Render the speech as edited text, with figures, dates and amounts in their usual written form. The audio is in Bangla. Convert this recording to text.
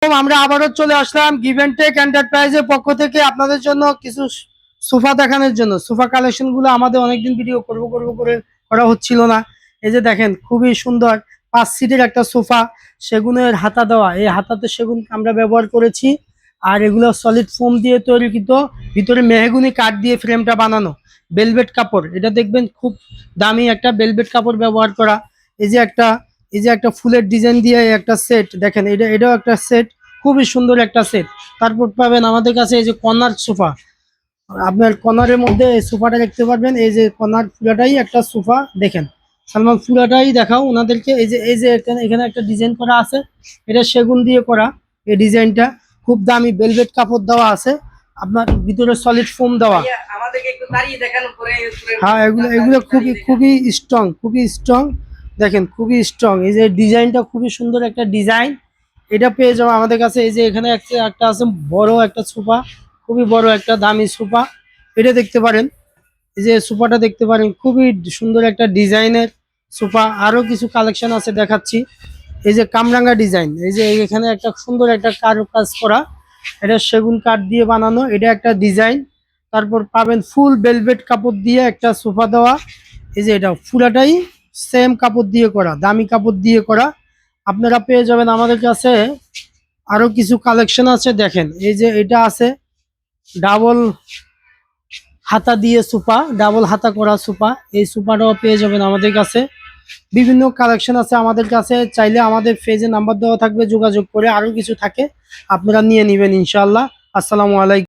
আমরা আবারও চলে আসলাম গিভেন টেক এন্টারপ্রাইজের পক্ষ থেকে আপনাদের জন্য কিছু সোফা দেখানোর জন্য। সোফা কালেকশন গুলো আমাদের অনেকদিন ভিডিও করব করে করা হচ্ছিল না। এই যে দেখেন খুবই সুন্দর 5 সিটের একটা সোফা, সেগুনের হাতা দেওয়া। এই হাতাতে সেগুন আমরা ব্যবহার করেছি, আর এগুলো সলিড ফোম দিয়ে তৈরিকৃত, ভিতরে মেহগুনি কাঠ দিয়ে ফ্রেমটা বানানো। বেলভেট কাপড়, এটা দেখবেন খুব দামি একটা বেলভেট কাপড় ব্যবহার করা। এই যে একটা ফুলের ডিজাইন দিয়ে একটা সেট দেখেন, এটাও একটা সেট, খুবই সুন্দর একটা সেট। তারপর পাবেন আমাদের কাছে এই যে কর্নার সোফা। আপনার কর্নারের মধ্যে এই সোফাটা দেখতে পারবেন, এই যে কর্নার পুরাটাই একটা সোফা। দেখেন সালমান, পুরাটাই দেখাও ওনাদেরকে। এই যে এখানে একটা ডিজাইন করা আছে, এটা সেগুন দিয়ে করা। এই ডিজাইনটা খুব দামি, বেলভেট কাপড় দেওয়া আছে, আপনার ভিতরে সলিড ফোম দেওয়া। হ্যাঁ, এগুলো এগুলো খুবই খুবই স্ট্রং, খুবই স্ট্রং। দেখেন খুবই স্ট্রং। এই যে ডিজাইনটা খুবই সুন্দর একটা ডিজাইন, এটা পেয়ে যাবো আমাদের কাছে। এই যে এখানে একটা আছে বড় একটা সোফা, খুবই বড় একটা দামি সোফা, এটা দেখতে পারেন। এই যে সোফাটা দেখতে পারেন, খুবই সুন্দর একটা ডিজাইনের সোফা। আরো কিছু কালেকশন আছে দেখাচ্ছি। এই যে কামরাঙ্গা ডিজাইন, এই যে এখানে একটা সুন্দর একটা কারুকাজ করা, এটা সেগুন কাঠ দিয়ে বানানো, এটা একটা ডিজাইন। তারপর পাবেন ফুল ভেলভেট কাপড় দিয়ে একটা সোফা দেওয়া। এই যে এটা পুরাটাই সেম কাপড় দিয়ে করা, দামি কাপড় দিয়ে করা। আপনারা পেয়ে যাবেন আমাদের কাছে। আরো কিছু কালেকশন আছে দেখেন, এই যে এটা আছে ডাবল হাতা দিয়ে সোফা, ডাবল হাতা করা সোফা। এই সোফাটাও পেয়ে যাবেন আমাদের কাছে। বিভিন্ন কালেকশন আছে আমাদের কাছে, চাইলে আমাদের পেজে নাম্বার দেওয়া থাকবে, যোগাযোগ করে আরো কিছু থাকে আপনারা নিয়ে নেবেন ইনশাআল্লাহ। আসসালামু আলাইকুম।